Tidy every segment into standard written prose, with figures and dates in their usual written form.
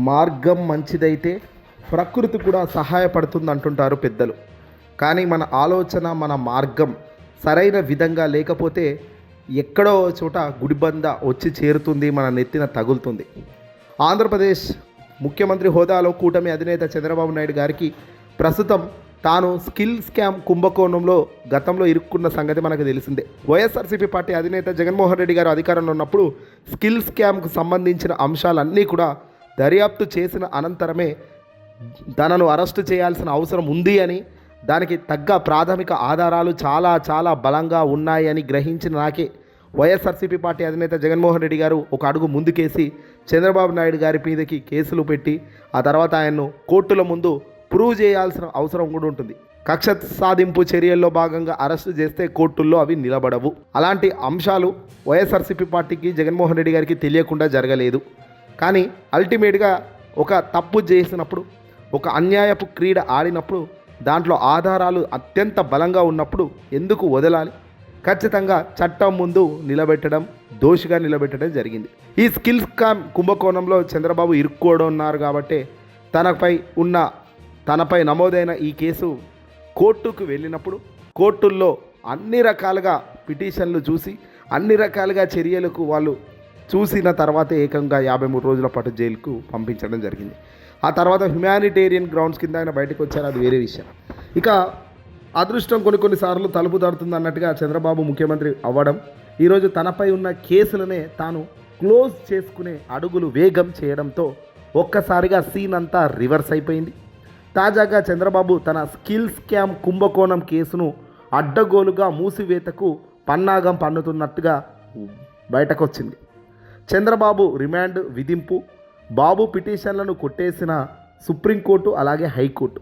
మార్గం మంచిదైతే ప్రకృతి కూడా సహాయపడుతుంది అంటుంటారు పెద్దలు. కానీ మన ఆలోచన, మన మార్గం సరైన విధంగా లేకపోతే ఎక్కడో చోట గుడిబంద వచ్చి చేరుతుంది, మన నెత్తిన తగులుతుంది. ఆంధ్రప్రదేశ్ ముఖ్యమంత్రి హోదాలో కూటమి అధినేత చంద్రబాబు నాయుడు గారికి ప్రస్తుతం తాను స్కిల్ స్కామ్ కుంభకోణంలో గతంలో ఇరుక్కున్న సంగతి మనకు తెలిసిందే. వైఎస్ఆర్సీపీ పార్టీ అధినేత జగన్మోహన్ రెడ్డి గారు అధికారంలో ఉన్నప్పుడు స్కిల్ స్కామ్కు సంబంధించిన అంశాలన్నీ కూడా దర్యాప్తు చేసిన అనంతరమే తనను అరెస్టు చేయాల్సిన అవసరం ఉంది అని, దానికి తగ్గ ప్రాథమిక ఆధారాలు చాలా చాలా బలంగా ఉన్నాయని గ్రహించిన నాకే వైఎస్ఆర్సీపీ పార్టీ అధినేత జగన్మోహన్ రెడ్డి గారు ఒక అడుగు ముందుకేసి చంద్రబాబు నాయుడు గారి మీదకి కేసులు పెట్టి ఆ తర్వాత ఆయన్ను కోర్టుల ముందు ప్రూవ్ చేయాల్సిన అవసరం కూడా ఉంటుంది. కక్ష సాధింపు చర్యల్లో భాగంగా అరెస్టు చేస్తే కోర్టుల్లో అవి నిలబడవు. అలాంటి అంశాలు వైఎస్ఆర్సీపీ పార్టీకి జగన్మోహన్ రెడ్డి గారికి తెలియకుండా జరగలేదు. కానీ అల్టిమేట్గా ఒక తప్పు చేసినప్పుడు, ఒక అన్యాయపు క్రీడ ఆడినప్పుడు, దాంట్లో ఆధారాలు అత్యంత బలంగా ఉన్నప్పుడు ఎందుకు వదలాలి? ఖచ్చితంగా చట్టం ముందు నిలబెట్టడం, దోషిగా నిలబెట్టడం జరిగింది. ఈ స్కిల్ స్కామ్ కుంభకోణంలో చంద్రబాబు ఇరుక్కోవడం ఉన్నారు కాబట్టి తనపై నమోదైన ఈ కేసు కోర్టుకు వెళ్ళినప్పుడు కోర్టుల్లో అన్ని రకాలుగా పిటిషన్లు చూసి అన్ని రకాలుగా చర్యలకు వాళ్ళు చూసిన తర్వాత ఏకంగా 53 రోజుల పాటు జైలుకు పంపించడం జరిగింది. ఆ తర్వాత హ్యుమానిటేరియన్ గ్రౌండ్స్ కింద ఆయన బయటకు వచ్చారు, అది వేరే విషయం. ఇక అదృష్టం కొన్నిసార్లు తలుపు తడుతుంది అన్నట్టుగా చంద్రబాబు ముఖ్యమంత్రి అవ్వడం, ఈరోజు తనపై ఉన్న కేసులనే తాను క్లోజ్ చేసుకునే అడుగులు వేగం చేయడంతో ఒక్కసారిగా సీన్ అంతా రివర్స్ అయిపోయింది. తాజాగా చంద్రబాబు తన స్కిల్ స్కామ్ కుంభకోణం కేసును అడ్డగోలుగా మూసివేతకు పన్నాగం పన్నుతున్నట్టుగా బయటకు వచ్చింది. చంద్రబాబు రిమాండ్ విధింపు, బాబు పిటిషన్లను కొట్టేసిన సుప్రీంకోర్టు, అలాగే హైకోర్టు.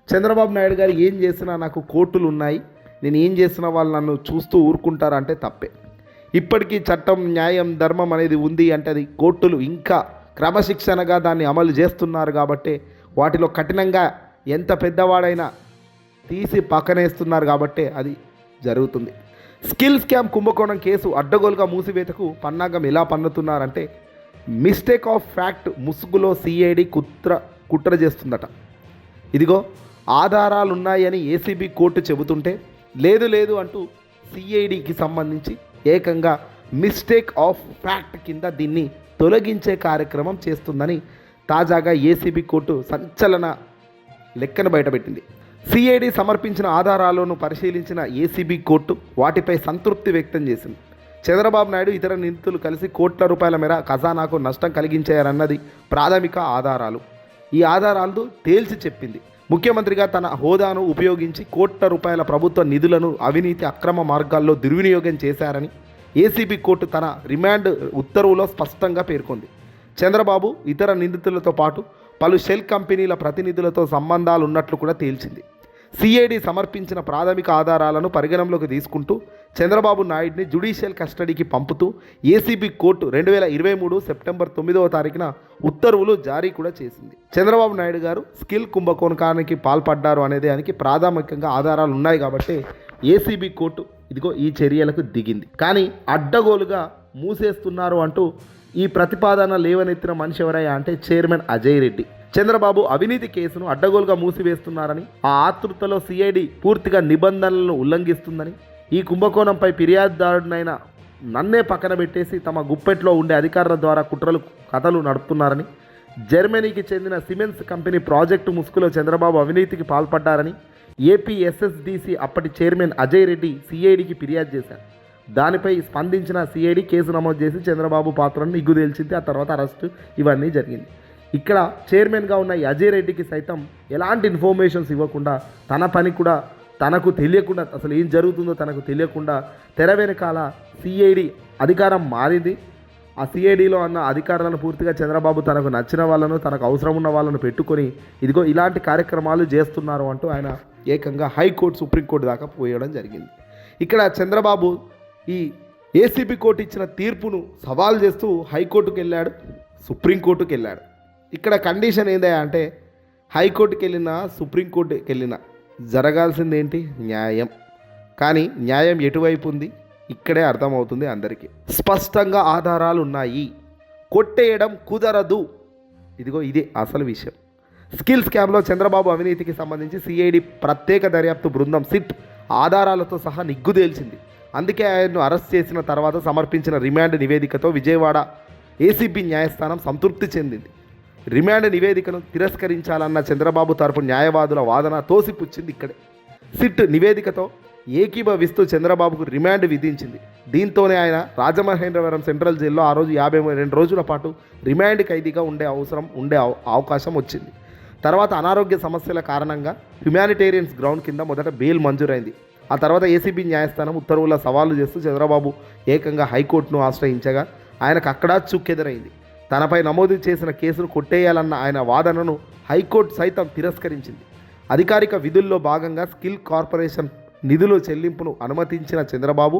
చంద్రబాబు నాయుడు గారు ఏం చేసినా నాకు కోర్టులు ఉన్నాయి, నేను ఏం చేసినా వాళ్ళు నన్ను చూస్తూ ఊరుకుంటారంటే తప్పే. ఇప్పటికీ చట్టం, న్యాయం, ధర్మం అనేది ఉంది అంటే అది కోర్టులు ఇంకా క్రమశిక్షణగా దాన్ని అమలు చేస్తున్నారు కాబట్టి, వాటిలో కఠినంగా ఎంత పెద్దవాడైనా తీసి పక్కనేస్తున్నారు కాబట్టి అది జరుగుతుంది. స్కిల్ స్కామ్ కుంభకోణం కేసు అడ్డగోలుగా మూసివేతకు పన్నాగం ఎలా పన్నుతున్నారంటే, మిస్టేక్ ఆఫ్ ఫ్యాక్ట్ ముసుగులో సిఐడి కుట్ర చేస్తుందట. ఇదిగో ఆధారాలున్నాయని ఏసీబీ కోర్టు చెబుతుంటే లేదు అంటూ సిఐడికి సంబంధించి ఏకంగా మిస్టేక్ ఆఫ్ ఫ్యాక్ట్ కింద దీన్ని తొలగించే కార్యక్రమం చేస్తుందని తాజాగా ఏసీబీ కోర్టు సంచలన లెక్కను బయటపెట్టింది. సిఐడి సమర్పించిన ఆధారాలను పరిశీలించిన ఏసీబీ కోర్టు వాటిపై సంతృప్తి వ్యక్తం చేసింది. చంద్రబాబు నాయుడు ఇతర నిందితులు కలిసి కోట్ల రూపాయల మేర ఖజానాకు నష్టం కలిగించారన్నది ప్రాథమిక ఆధారాలు. ఈ ఆధారాలు తేల్చి చెప్పింది. ముఖ్యమంత్రిగా తన హోదాను ఉపయోగించి కోట్ల రూపాయల ప్రభుత్వ నిధులను అవినీతి, అక్రమ మార్గాల్లో దుర్వినియోగం చేశారని ఏసీబీ కోర్టు తన రిమాండ్ ఉత్తర్వులో స్పష్టంగా పేర్కొంది. చంద్రబాబు ఇతర నిందితులతో పాటు పలు షెల్ కంపెనీల ప్రతినిధులతో సంబంధాలు ఉన్నట్లు కూడా తేల్చింది. సిఐడి సమర్పించిన ప్రాథమిక ఆధారాలను పరిగణనలోకి తీసుకుంటూ చంద్రబాబు నాయుడిని జ్యుడిషియల్ కస్టడీకి పంపుతూ ఏసీబీ కోర్టు 2023 సెప్టెంబర్ 9వ తారీఖున ఉత్తర్వులు జారీ కూడా చేసింది. చంద్రబాబు నాయుడు గారు స్కిల్ కుంభకోణానికి పాల్పడ్డారు అనే దానికి ప్రాథమికంగా ఆధారాలు ఉన్నాయి కాబట్టి ఏసీబీ కోర్టు ఇదిగో ఈ చర్యలకు దిగింది. కానీ అడ్డగోలుగా మూసేస్తున్నారు అంటూ ఈ ప్రతిపాదన లేవనెత్తిన మనిషి ఎవరయ్యా అంటే చైర్మన్ అజయ్ రెడ్డి. చంద్రబాబు అవినీతి కేసును అడ్డగోలుగా మూసివేస్తున్నారని, ఆ ఆతృతలో సిఐడి పూర్తిగా నిబంధనలను ఉల్లంఘిస్తుందని, ఈ కుంభకోణంపై ఫిర్యాదుదారుడినైన నన్నే పక్కన పెట్టేసి తమ గుప్పెట్లో ఉండే అధికారుల ద్వారా కథలు నడుపుతున్నారని, జర్మనీకి చెందిన సిమెన్స్ కంపెనీ ప్రాజెక్టు ముసుగులో చంద్రబాబు అవినీతికి పాల్పడ్డారని ఏపీఎస్ఎస్డిసి అప్పటి చైర్మన్ అజయ్ రెడ్డి సిఐడికి ఫిర్యాదు చేశారు. దానిపై స్పందించిన సిఐడి కేసు నమోదు చేసి చంద్రబాబు పాత్రను నిగ్గుదేల్చింది. ఆ తర్వాత అరెస్టు ఇవన్నీ జరిగింది. ఇక్కడ చైర్మన్గా ఉన్న ఈ అజయ్ రెడ్డికి సైతం ఎలాంటి ఇన్ఫర్మేషన్స్ ఇవ్వకుండా, తన పని కూడా తనకు తెలియకుండా, అసలు ఏం జరుగుతుందో తనకు తెలియకుండా తెర వెనకాల సిఐడి అధికారం మారింది. ఆ సిఐడిలో ఉన్న అధికారులను పూర్తిగా చంద్రబాబు తనకు నచ్చిన వాళ్ళను, తనకు అవసరం ఉన్న వాళ్ళను పెట్టుకొని ఇదిగో ఇలాంటి కార్యక్రమాలు చేస్తున్నారు అంటూ ఆయన ఏకంగా హైకోర్టు, సుప్రీంకోర్టు దాకా పోయడం జరిగింది. ఇక్కడ చంద్రబాబు ఈ ఏసీబీ కోర్టు ఇచ్చిన తీర్పును సవాల్ చేస్తూ హైకోర్టుకు వెళ్ళాడు, సుప్రీంకోర్టుకు వెళ్ళాడు. ఇక్కడ కండిషన్ ఏందా అంటే, హైకోర్టుకి వెళ్ళినా సుప్రీంకోర్టుకి వెళ్ళినా జరగాల్సింది ఏంటి? న్యాయం. కానీ న్యాయం ఎటువైపు ఉంది ఇక్కడే అర్థమవుతుంది అందరికీ. స్పష్టంగా ఆధారాలు ఉన్నాయి, కొట్టేయడం కుదరదు. ఇదిగో ఇదే అసలు విషయం. స్కిల్ స్కామ్లో చంద్రబాబు అవినీతికి సంబంధించి సిఐడి ప్రత్యేక దర్యాప్తు బృందం సిట్ ఆధారాలతో సహా నిగ్గు తేల్చింది. అందుకే ఆయన్ను అరెస్ట్ చేసిన తర్వాత సమర్పించిన రిమాండ్ నివేదికతో విజయవాడ ఏసీబీ న్యాయస్థానం సంతృప్తి చెందింది. రిమాండ్ నివేదికను తిరస్కరించాలన్న చంద్రబాబు తరపు న్యాయవాదుల వాదన తోసిపుచ్చింది ఇక్కడే. సిట్ నివేదికతో ఏకీభవిస్తూ చంద్రబాబుకు రిమాండ్ విధించింది. దీంతోనే ఆయన రాజమహేంద్రవరం సెంట్రల్ జైల్లో ఆ రోజు 52 రోజుల పాటు రిమాండ్ ఖైదీగా ఉండే అవకాశం వచ్చింది. తర్వాత అనారోగ్య సమస్యల కారణంగా హ్యుమానిటేరియన్స్ గ్రౌండ్ కింద మొదట బెయిల్ మంజూరైంది. ఆ తర్వాత ఏసీబీ న్యాయస్థానం ఉత్తర్వుల సవాలు చేస్తూ చంద్రబాబు ఏకంగా హైకోర్టును ఆశ్రయించగా ఆయనకు అక్కడా చుక్కెదురైంది. తనపై నమోదు చేసిన కేసును కొట్టేయాలన్న ఆయన వాదనను హైకోర్టు సైతం తిరస్కరించింది. అధికారిక విధుల్లో భాగంగా స్కిల్ కార్పొరేషన్ నిధుల చెల్లింపును అనుమతించిన చంద్రబాబు,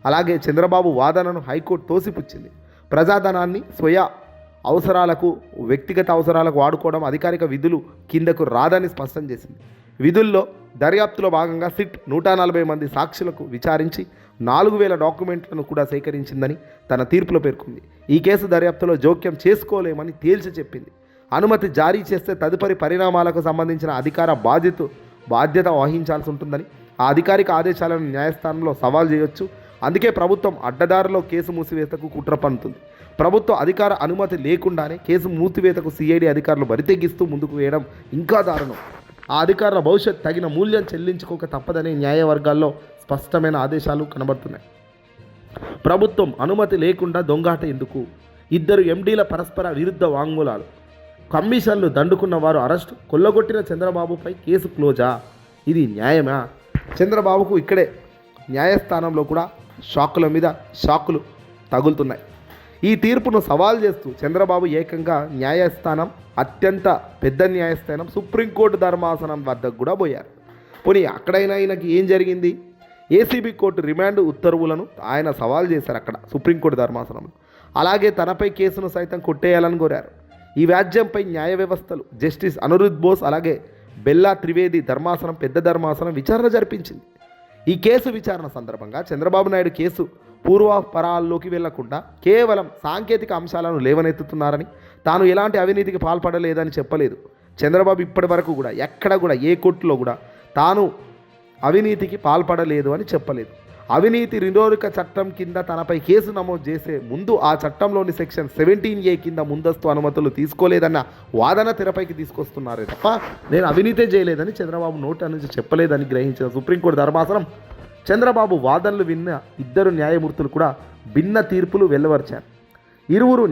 అలాగే చంద్రబాబు వాదనను హైకోర్టు తోసిపుచ్చింది. ప్రజాధనాన్ని అవసరాలకు, వ్యక్తిగత అవసరాలకు వాడుకోవడం అధికారిక విధులు కిందకు రాదని స్పష్టం చేసింది. విధుల్లో దర్యాప్తులో భాగంగా సిట్ 140 మంది సాక్షులకు విచారించి 4000 డాక్యుమెంట్లను కూడా సేకరించిందని తన తీర్పులో పేర్కొంది. ఈ కేసు దర్యాప్తులో జోక్యం చేసుకోలేమని తేల్చి చెప్పింది. అనుమతి జారీ చేస్తే తదుపరి పరిణామాలకు సంబంధించిన బాధ్యత వహించాల్సి ఉంటుందని, ఆ అధికారిక ఆదేశాలను న్యాయస్థానంలో సవాల్ చేయొచ్చు. అందుకే ప్రభుత్వం అడ్డదారిలో కేసు మూసివేతకు కుట్ర పన్నుతుంది. ప్రభుత్వ అధికార అనుమతి లేకుండానే కేసు మూసివేతకు సిఐడి అధికారులు బరితెగిస్తూ ముందుకు వేయడం ఇంకా దారుణం. ఆ అధికారుల భవిష్యత్ తగిన మూల్యం చెల్లించుకోక తప్పదనే న్యాయవర్గాల్లో స్పష్టమైన ఆదేశాలు కనబడుతున్నాయి. ప్రభుత్వం అనుమతి లేకుండా దొంగాట ఎందుకు? 2 ఎండీల పరస్పర విరుద్ధ వాంగ్మూలాలు, కమిషన్లు దండుకున్న వారు అరెస్టు, కొల్లగొట్టిన చంద్రబాబుపై కేసు క్లోజా? ఇది న్యాయమా? చంద్రబాబుకు ఇక్కడే న్యాయస్థానంలో కూడా షాకుల మీద షాకులు తగులుతున్నాయి. ఈ తీర్పును సవాల్ చేస్తూ చంద్రబాబు ఏకంగా న్యాయస్థానం, అత్యంత పెద్ద న్యాయస్థానం సుప్రీంకోర్టు ధర్మాసనం వద్దకు కూడా పోయారు. పోనీ అక్కడైనా ఆయనకి ఏం జరిగింది? ఏసీబీ కోర్టు రిమాండ్ ఉత్తర్వులను ఆయన సవాల్ చేశారు అక్కడ ధర్మాసనం ధర్మాసనంలో. అలాగే తనపై కేసును సైతం కొట్టేయాలని కోరారు. ఈ వ్యాజ్యంపై న్యాయ వ్యవస్థలు జస్టిస్ అనిరుద్ బోస్, అలాగే బెల్లా త్రివేది పెద్ద ధర్మాసనం విచారణ జరిపించింది. ఈ కేసు విచారణ సందర్భంగా చంద్రబాబు నాయుడు కేసు పూర్వాపరాల్లోకి వెళ్లకుండా కేవలం సాంకేతిక అంశాలను లేవనెత్తుతున్నారని, తాను ఎలాంటి అవినీతికి పాల్పడలేదని చెప్పలేదు. చంద్రబాబు ఇప్పటి వరకు కూడా ఎక్కడ కూడా ఏ కోర్టులో కూడా తాను అవినీతికి పాల్పడలేదు అని చెప్పలేదు. అవినీతి నిరోధక చట్టం కింద తనపై కేసు నమోదు చేసే ముందు ఆ చట్టంలోని సెక్షన్ 17A కింద ముందస్తు అనుమతులు తీసుకోలేదన్న వాదన తెరపైకి తీసుకొస్తున్నారే తప్ప నేను అవినీతే చేయలేదని చంద్రబాబు నోటి నుంచి చెప్పలేదని గ్రహించిన సుప్రీంకోర్టు ధర్మాసనం చంద్రబాబు వాదనలు విన్న 2 న్యాయమూర్తులు కూడా భిన్న తీర్పులు వెలువరిచారు. ఇరువురు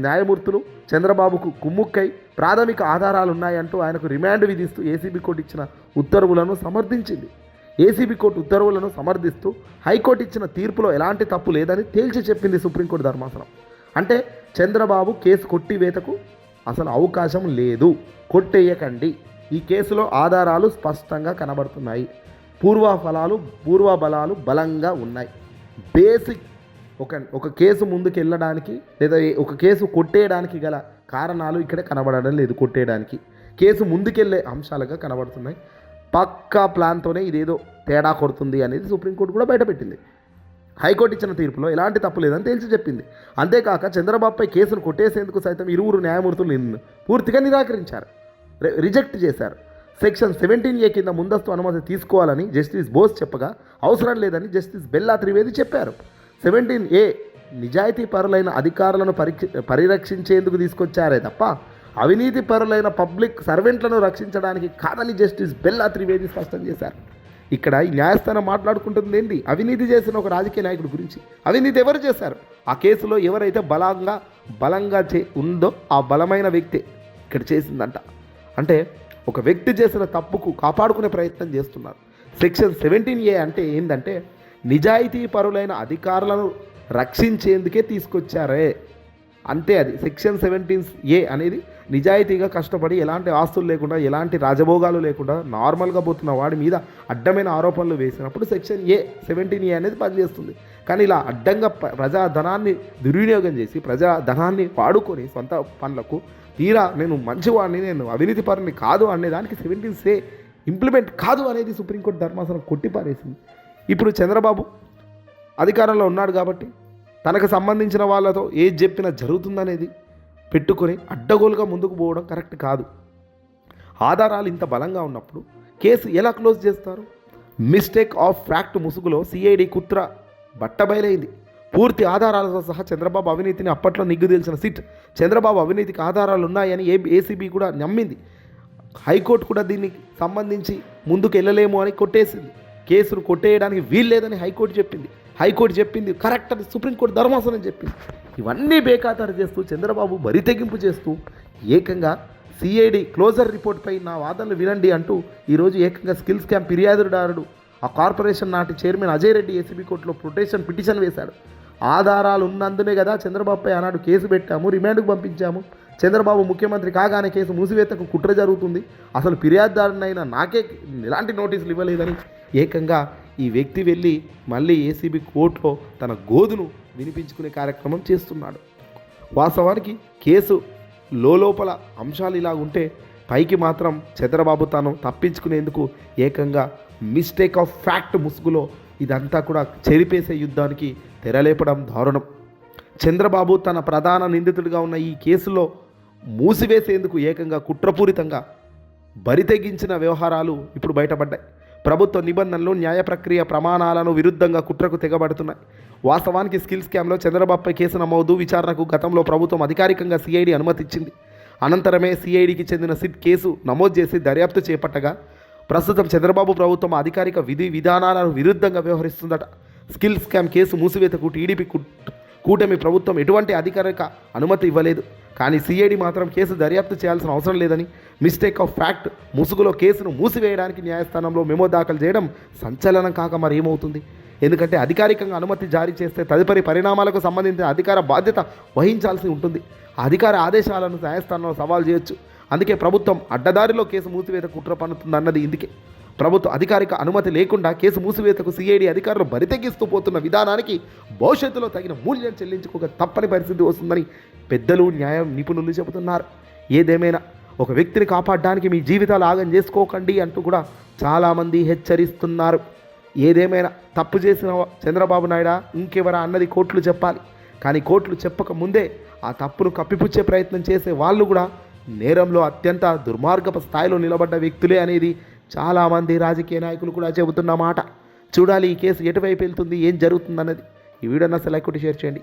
న్యాయమూర్తులు చంద్రబాబుకు కుమ్ముక్కై ప్రాథమిక ఆధారాలున్నాయంటూ ఆయనకు రిమాండ్ విధిస్తూ ఏసీబీ కోర్టు ఇచ్చిన ఉత్తర్వులను సమర్థించింది. ఏసీబీ కోర్టు ఉత్తర్వులను సమర్థిస్తూ హైకోర్టు ఇచ్చిన తీర్పులో ఎలాంటి తప్పు లేదని తేల్చి చెప్పింది సుప్రీంకోర్టు ధర్మాసనం. అంటే చంద్రబాబు కేసు కొట్టివేతకు అసలు అవకాశం లేదు, కొట్టేయకండి. ఈ కేసులో ఆధారాలు స్పష్టంగా కనబడుతున్నాయి, పూర్వబలాలు బలంగా ఉన్నాయి. బేసిక్ ఒక కేసు ముందుకు వెళ్ళడానికి లేదా ఒక కేసు కొట్టేయడానికి గల కారణాలు ఇక్కడ కనబడడం లేదు. కొట్టేయడానికి కేసు ముందుకెళ్ళే అంశాలుగా కనబడుతున్నాయి. పక్కా ప్లాన్తోనే ఇదేదో తేడా కొడుతుంది అనేది సుప్రీంకోర్టు కూడా బయటపెట్టింది. హైకోర్టు ఇచ్చిన తీర్పులో ఎలాంటి తప్పు లేదని తేల్చి చెప్పింది. అంతేకాక చంద్రబాబుపై కేసును కొట్టేసేందుకు సైతం ఇరువురు న్యాయమూర్తులు పూర్తిగా నిరాకరించారు, రిజెక్ట్ చేశారు. సెక్షన్ 17A కింద ముందస్తు అనుమతి తీసుకోవాలని జస్టిస్ బోస్ చెప్పగా అవసరం లేదని జస్టిస్ బెల్లా త్రివేది చెప్పారు. 17A నిజాయితీ పరులైన అధికారులను పరిరక్షించేందుకు తీసుకొచ్చారే తప్ప అవినీతి పరులైన పబ్లిక్ సర్వెంట్లను రక్షించడానికి కాదని జస్టిస్ బెల్లా త్రివేది స్పష్టం చేశారు. ఇక్కడ ఈ న్యాయస్థానం మాట్లాడుకుంటుంది ఏంటి? అవినీతి చేసిన ఒక రాజకీయ నాయకుడి గురించి. అవినీతి ఎవరు చేశారు? ఆ కేసులో ఎవరైతే బలంగా ఉందో ఆ బలమైన వ్యక్తి ఇక్కడ చేసిందంట. అంటే ఒక వ్యక్తి చేసిన తప్పుకు కాపాడుకునే ప్రయత్నం చేస్తున్నారు. సెక్షన్ 17A అంటే ఏంటంటే నిజాయితీ పరులైన అధికారులను రక్షించేందుకే తీసుకొచ్చారే, అంతే. అది సెక్షన్ 17A అనేది నిజాయితీగా కష్టపడి ఎలాంటి ఆస్తులు లేకుండా ఎలాంటి రాజభోగాలు లేకుండా నార్మల్గా పోతున్న వాడి మీద అడ్డమైన ఆరోపణలు వేసినప్పుడు సెక్షన్ 17A అనేది పనిచేస్తుంది. కానీ ఇలా అడ్డంగా ప్రజాధనాన్ని దుర్వినియోగం చేసి ప్రజాధనాన్ని వాడుకొని సొంత పనులకు తీరా నేను మంచివాడిని, నేను అవినీతి పరుని కాదు అనేదానికి 17A ఇంప్లిమెంట్ కాదు అనేది సుప్రీంకోర్టు ధర్మాసనం కొట్టిపారేసింది. ఇప్పుడు చంద్రబాబు అధికారంలో ఉన్నాడు కాబట్టి తనకు సంబంధించిన వాళ్ళతో ఏది చెప్పినా జరుగుతుందనేది పెట్టుకొని అడ్డగోలుగా ముందుకు పోవడం కరెక్ట్ కాదు. ఆధారాలు ఇంత బలంగా ఉన్నప్పుడు కేసు ఎలా క్లోజ్ చేస్తారు? మిస్టేక్ ఆఫ్ ఫ్యాక్ట్ ముసుగులో సిఐడి కుట్ర బట్టబయలైంది. పూర్తి ఆధారాలతో సహా చంద్రబాబు అవినీతిని అప్పట్లో నిగ్గు తెలిసిన సిట్ చంద్రబాబు అవినీతికి ఆధారాలు ఉన్నాయని ఏసీబీ కూడా నమ్మింది. హైకోర్టు కూడా దీనికి సంబంధించి ముందుకు వెళ్ళలేము అని కొట్టేసింది. కేసును కొట్టేయడానికి వీల్లేదని హైకోర్టు చెప్పింది కరెక్ట్ అని సుప్రీంకోర్టు ధర్మాసనం చెప్పింది. ఇవన్నీ బేఖాతరు చేస్తూ చంద్రబాబు బరితెగింపు చేస్తూ ఏకంగా సిఐడి క్లోజర్ రిపోర్ట్పై నా వాదనలు వినండి అంటూ ఈరోజు ఏకంగా స్కిల్ స్కామ్ ఫిర్యాదుదారుడు ఆ కార్పొరేషన్ నాటి చైర్మన్ అజయ్ రెడ్డి ఏసీబీ కోర్టులో పిటిషన్ వేశాడు. ఆధారాలు ఉన్నందునే కదా చంద్రబాబుపై ఆనాడు కేసు పెట్టాము, రిమాండ్కు పంపించాము. చంద్రబాబు ముఖ్యమంత్రి కాగానే కేసు మూసివేతకు కుట్ర జరుగుతుంది, అసలు ఫిర్యాదుదారునైనా నాకే ఎలాంటి నోటీసులు ఇవ్వలేదని ఏకంగా ఈ వ్యక్తి వెళ్ళి మళ్ళీ ఏసీబీ కోర్టులో తన గోదును వినిపించుకునే కార్యక్రమం చేస్తున్నాడు. వాస్తవానికి కేసు లోపల అంశాలు ఇలా ఉంటే పైకి మాత్రం చంద్రబాబు తాను తప్పించుకునేందుకు ఏకంగా మిస్టేక్ ఆఫ్ ఫ్యాక్ట్ ముసుగులో ఇదంతా కూడా చెరిపేసే యుద్ధానికి తెరలేపడం దారుణం. చంద్రబాబు తన ప్రధాన నిందితుడిగా ఉన్న ఈ కేసులో మూసివేసేందుకు ఏకంగా కుట్రపూరితంగా బరితెగించిన వ్యవహారాలు ఇప్పుడు బయటపడ్డాయి. ప్రభుత్వ నిబంధనలు, న్యాయ ప్రక్రియ ప్రమాణాలను విరుద్ధంగా కుట్రకు తెగబడుతున్నాయి. వాస్తవానికి స్కిల్ స్కామ్లో చంద్రబాబుపై కేసు నమోదు విచారణకు గతంలో ప్రభుత్వం అధికారికంగా సిఐడి అనుమతిచ్చింది. అనంతరమే సిఐడికి చెందిన సిట్ కేసు నమోదు చేసి దర్యాప్తు చేపట్టగా ప్రస్తుతం చంద్రబాబు ప్రభుత్వం అధికారిక విధి విధానాలకు విరుద్ధంగా వ్యవహరిస్తుందట. స్కిల్ స్కామ్ కేసు మూసివేతకు టీడీపీ కూటమి ప్రభుత్వం ఎటువంటి అధికారిక అనుమతి ఇవ్వలేదు. కానీ సిఐడి మాత్రం కేసు దర్యాప్తు చేయాల్సిన అవసరం లేదని, మిస్టేక్ ఆఫ్ ఫ్యాక్ట్ ముసుగులో కేసును మూసివేయడానికి న్యాయస్థానంలో మెమో దాఖలు చేయడం సంచలనం కాక మరి ఏమవుతుంది? ఎందుకంటే అధికారికంగా అనుమతి జారీ చేస్తే తదుపరి పరిణామాలకు సంబంధించిన అధికార బాధ్యత వహించాల్సి ఉంటుంది. అధికార ఆదేశాలను న్యాయస్థానంలో సవాల్ చేయొచ్చు. అందుకే ప్రభుత్వం అడ్డదారిలో కేసు మూసివేత కుట్ర పన్నుతుందన్నది ఇందుకే. ప్రభుత్వ అధికారిక అనుమతి లేకుండా కేసు మూసివేతకు సిఐడి అధికారులు బరితెగిస్తూ పోతున్న విధానానికి భవిష్యత్తులో తగిన మూల్యం చెల్లించుకోక తప్పని పరిస్థితి వస్తుందని పెద్దలు, న్యాయ నిపుణులు చెబుతున్నారు. ఏదేమైనా ఒక వ్యక్తిని కాపాడడానికి మీ జీవితాలు ఆగం చేసుకోకండి అంటూ కూడా చాలామంది హెచ్చరిస్తున్నారు. ఏదేమైనా తప్పు చేసిన చంద్రబాబు నాయుడు ఇంకెవరా అన్నది కోర్టులు చెప్పాలి. కానీ కోర్టులు చెప్పక ముందే ఆ తప్పును కప్పిపుచ్చే ప్రయత్నం చేసే వాళ్ళు కూడా నేరంలో అత్యంత దుర్మార్గపు స్థాయిలో నిలబడ్డ వ్యక్తులే అనేది చాలామంది రాజకీయ నాయకులు కూడా చెబుతున్న మాట. చూడాలి ఈ కేసు ఎటువైపు వెళ్తుంది, ఏం జరుగుతుందన్నది. ఈ వీడియోని అసలు లైక్ కొట్టి షేర్ చేయండి.